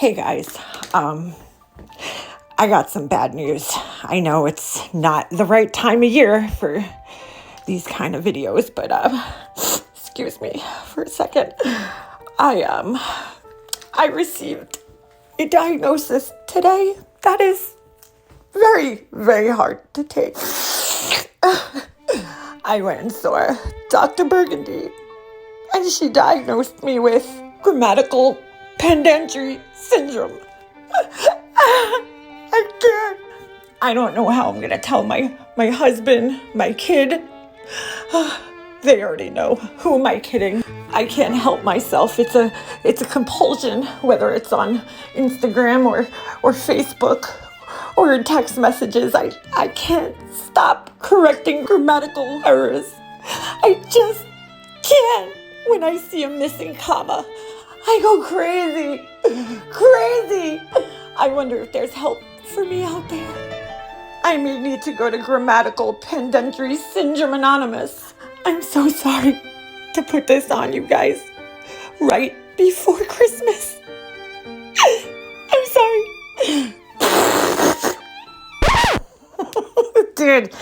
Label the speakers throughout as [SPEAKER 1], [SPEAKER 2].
[SPEAKER 1] Hey guys, I got some bad news. I know it's not the right time of year for these kind of videos, but excuse me for a second. I received a diagnosis today that is very, very hard to take. I went and saw Dr. Burgundy, and she diagnosed me with grammatical pendantry syndrome. I can't. I don't know how I'm gonna tell my husband, my kid. They already know. Who am I kidding? I can't help myself. It's a compulsion, whether it's on Instagram or Facebook or in text messages. I can't stop correcting grammatical errors. I just can't. When I see a missing comma, I go crazy. Crazy. I wonder if there's help for me out there. I may need to go to Grammatical Pendantry Syndrome Anonymous. I'm so sorry to put this on you guys right before Christmas. I'm sorry. Dude,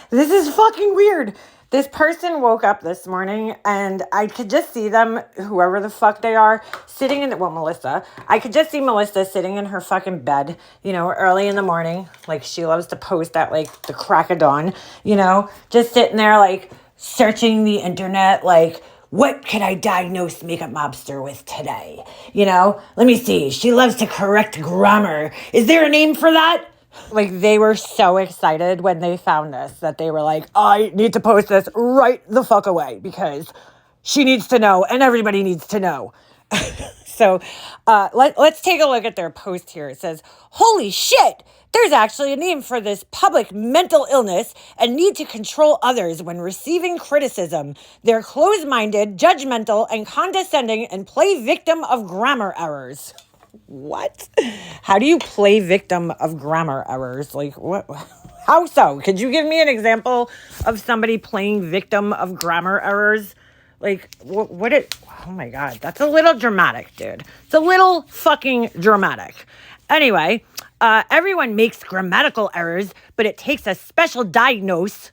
[SPEAKER 1] this is fucking weird. This person woke up this morning and I could just see them, whoever the fuck they are, sitting in Melissa. I could just see Melissa sitting in her fucking bed, early in the morning. Like she loves to post at like the crack of dawn, just sitting there like searching the internet, like, what could I diagnose Makeup Mobster with today? Let me see. She loves to correct grammar. Is there a name for that? Like, they were so excited when they found this that they were like, I need to post this right the fuck away because she needs to know and everybody needs to know. So let's take a look at their post here. It says, holy shit, there's actually a name for this public mental illness and need to control others when receiving criticism. They're closed-minded, judgmental, and condescending and play victim of grammar errors. What? How do you play victim of grammar errors? Like, what? How so? Could you give me an example of somebody playing victim of grammar errors? Like, oh my God, that's a little dramatic, dude. It's a little fucking dramatic. Anyway, everyone makes grammatical errors, but it takes a special diagnose.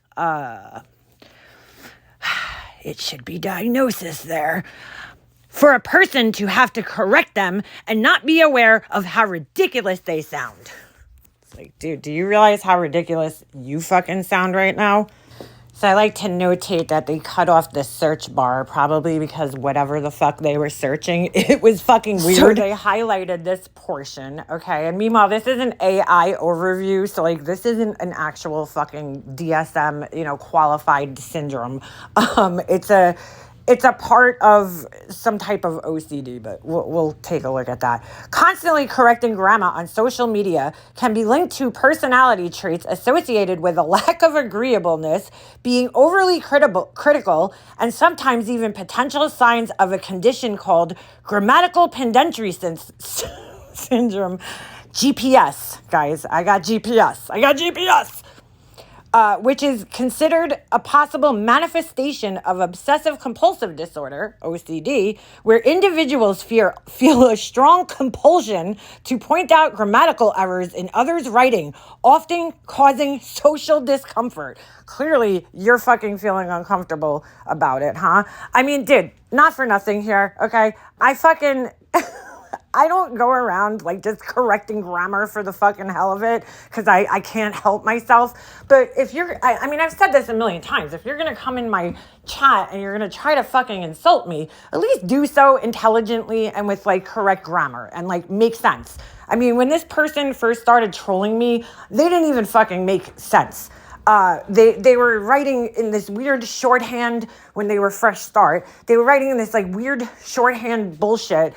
[SPEAKER 1] It should be diagnosis there. For a person to have to correct them and not be aware of how ridiculous they sound. It's like, dude, do you realize how ridiculous you fucking sound right now? So I like to notate that they cut off the search bar, probably because whatever the fuck they were searching, it was fucking weird. So they highlighted this portion, okay? And meanwhile, this is an AI overview, so like this isn't an actual fucking DSM, qualified syndrome. It's a part of some type of OCD, but we'll take a look at that. Constantly correcting grammar on social media can be linked to personality traits associated with a lack of agreeableness, being overly critical, and sometimes even potential signs of a condition called grammatical pendantry syndrome. GPS, guys. I got GPS. Which is considered a possible manifestation of obsessive compulsive disorder, OCD, where individuals feel a strong compulsion to point out grammatical errors in others' writing, often causing social discomfort. Clearly, you're fucking feeling uncomfortable about it, huh? I mean, dude, not for nothing here, okay? I don't go around like just correcting grammar for the fucking hell of it because I can't help myself. But if I've said this a million times. If you're going to come in my chat and you're going to try to fucking insult me, at least do so intelligently and with like correct grammar and like make sense. I mean, when this person first started trolling me, they didn't even fucking make sense. They were writing in this weird shorthand when they were fresh start. They were writing in this like weird shorthand bullshit.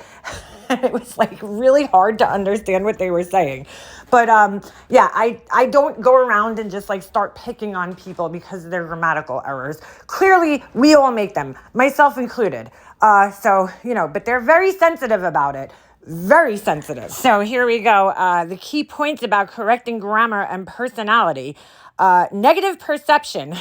[SPEAKER 1] And it was like really hard to understand what they were saying. But I don't go around and just like start picking on people because of their grammatical errors. Clearly, we all make them, myself included. But they're very sensitive about it. Very sensitive. So here we go. The key points about correcting grammar and personality. Negative perception.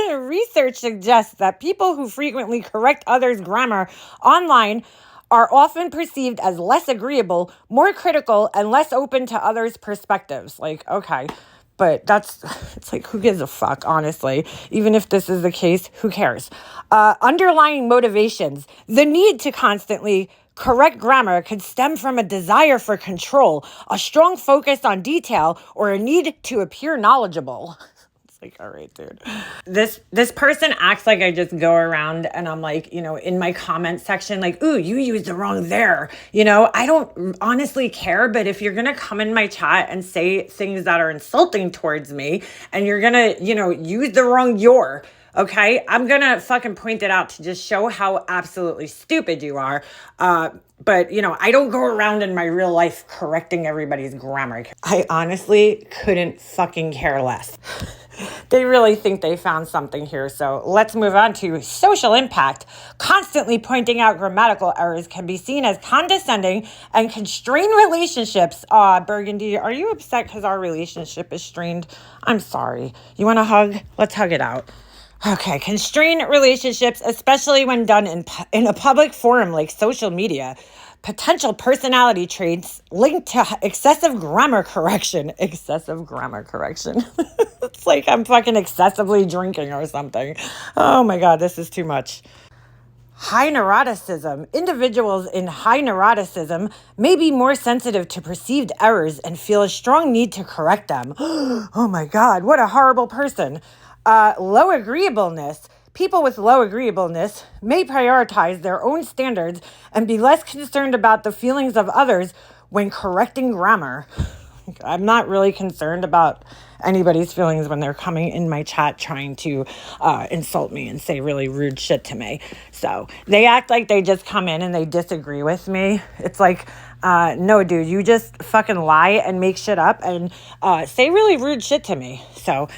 [SPEAKER 1] Research suggests that people who frequently correct others' grammar online are often perceived as less agreeable, more critical, and less open to others' perspectives. Like, okay. But it's like, who gives a fuck, honestly? Even if this is the case, who cares? Underlying motivations. The need to constantly correct grammar could stem from a desire for control, a strong focus on detail, or a need to appear knowledgeable. Like, all right, dude. This person acts like I just go around and I'm like, in my comment section, like, ooh, you used the wrong there. I don't honestly care, but if you're gonna come in my chat and say things that are insulting towards me, and you're gonna, use the wrong your, okay, I'm gonna fucking point it out to just show how absolutely stupid you are. But, I don't go around in my real life correcting everybody's grammar. I honestly couldn't fucking care less. They really think they found something here. So let's move on to social impact. Constantly pointing out grammatical errors can be seen as condescending and constrain relationships. Burgundy, are you upset because our relationship is strained? I'm sorry. You want a hug? Let's hug it out. Okay, constrain relationships, especially when done in a public forum like social media. Potential personality traits linked to excessive grammar correction. Excessive grammar correction. It's like I'm fucking excessively drinking or something. Oh my God, this is too much. High neuroticism. Individuals in high neuroticism may be more sensitive to perceived errors and feel a strong need to correct them. Oh my God, what a horrible person. Low agreeableness. People with low agreeableness may prioritize their own standards and be less concerned about the feelings of others when correcting grammar. I'm not really concerned about anybody's feelings when they're coming in my chat trying to insult me and say really rude shit to me. So they act like they just come in and they disagree with me. It's like, no, dude, you just fucking lie and make shit up and say really rude shit to me. So,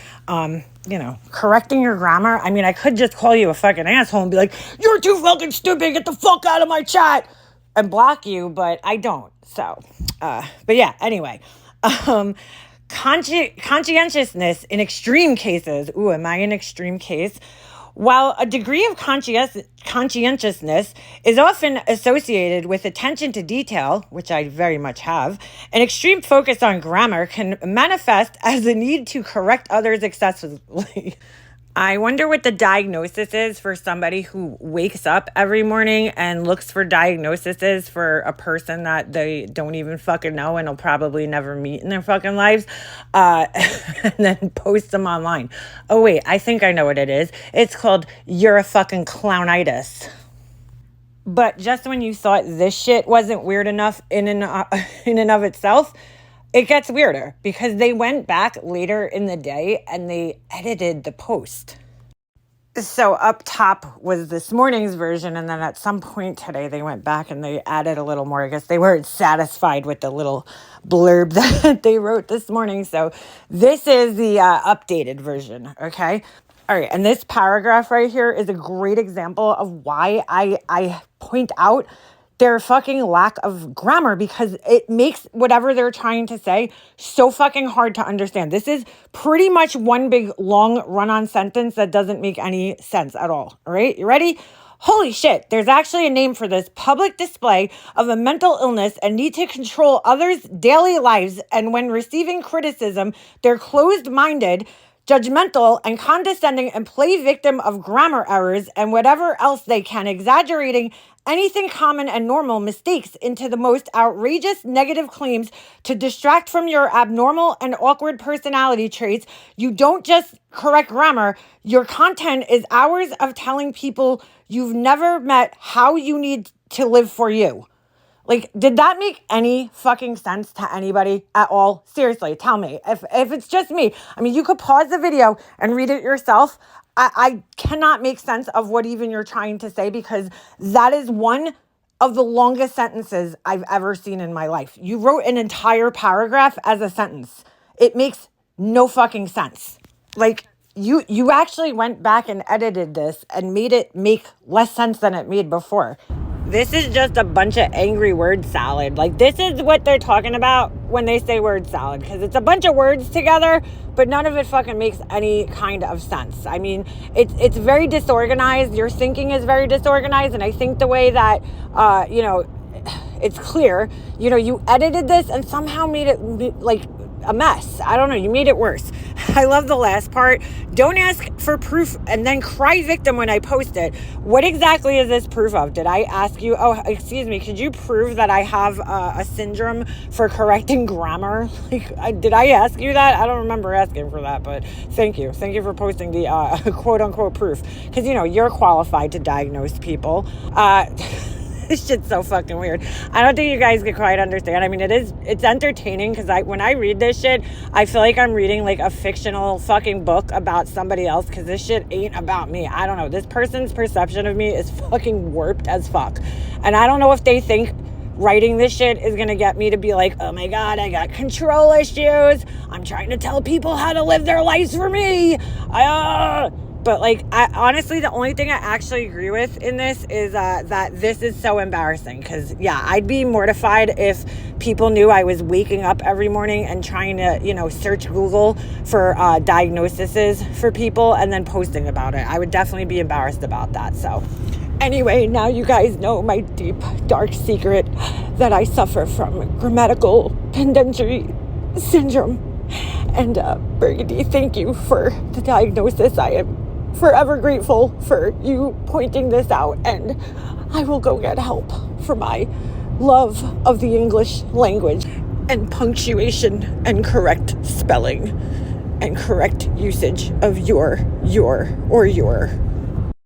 [SPEAKER 1] correcting your grammar. I mean, I could just call you a fucking asshole and be like, you're too fucking stupid, get the fuck out of my chat, and block you, but I don't. So, but yeah, anyway. Conscientiousness in extreme cases. Ooh, am I an extreme case? While a degree of conscientiousness is often associated with attention to detail, which I very much have, an extreme focus on grammar can manifest as a need to correct others excessively. I wonder what the diagnosis is for somebody who wakes up every morning and looks for diagnoses for a person that they don't even fucking know and will probably never meet in their fucking lives, and then post them online. Oh, wait, I think I know what it is. It's called you're a fucking clownitis. But just when you thought this shit wasn't weird enough in and of itself, it gets weirder because they went back later in the day and they edited the post. So up top was this morning's version, and then at some point today they went back and they added a little more. I guess they weren't satisfied with the little blurb that they wrote this morning. So this is the updated version, okay? All right, and this paragraph right here is a great example of why I point out their fucking lack of grammar, because it makes whatever they're trying to say so fucking hard to understand. This is pretty much one big long run-on sentence that doesn't make any sense at all. All right, you ready? Holy shit, there's actually a name for this: public display of a mental illness and need to control others' daily lives, and when receiving criticism, they're closed-minded, judgmental, and condescending, and play victim of grammar errors and whatever else they can, exaggerating anything common and normal mistakes into the most outrageous negative claims to distract from your abnormal and awkward personality traits. You don't just correct grammar. Your content is hours of telling people you've never met how you need to live for you. Like, did that make any fucking sense to anybody at all? Seriously, tell me. If it's just me, I mean, you could pause the video and read it yourself. I cannot make sense of what even you're trying to say, because that is one of the longest sentences I've ever seen in my life. You wrote an entire paragraph as a sentence. It makes no fucking sense. Like, you actually went back and edited this and made it make less sense than it made before. This is just a bunch of angry word salad. Like, this is what they're talking about when they say word salad, because it's a bunch of words together, but none of it fucking makes any kind of sense. I mean, it's very disorganized. Your thinking is very disorganized, and I think the way that, It's clear. You know, you edited this and somehow made it like a mess. I don't know. You made it worse. I love the last part. Don't ask for proof and then cry victim when I post it. What exactly is this proof of? Did I ask you, oh, excuse me, could you prove that I have a syndrome for correcting grammar? Like, did I ask you that? I don't remember asking for that, but thank you. Thank you for posting the quote unquote proof. Because, you know, you're qualified to diagnose people. This shit's so fucking weird. I don't think you guys can quite understand. I mean, it's entertaining because when I read this shit, I feel like I'm reading like a fictional fucking book about somebody else because this shit ain't about me. I don't know. This person's perception of me is fucking warped as fuck. And I don't know if they think writing this shit is gonna get me to be like, oh my God, I got control issues. I'm trying to tell people how to live their lives for me. But like, I honestly, the only thing I actually agree with in this is that this is so embarrassing. Because yeah, I'd be mortified if people knew I was waking up every morning and trying to, you know, search Google for diagnoses for people and then posting about it. I would definitely be embarrassed about that. So anyway, now you guys know my deep, dark secret that I suffer from grammatical pendency syndrome. And Burgundy, thank you for the diagnosis. I am forever grateful for you pointing this out, and I will go get help for my love of the English language and punctuation and correct spelling and correct usage of your, or your.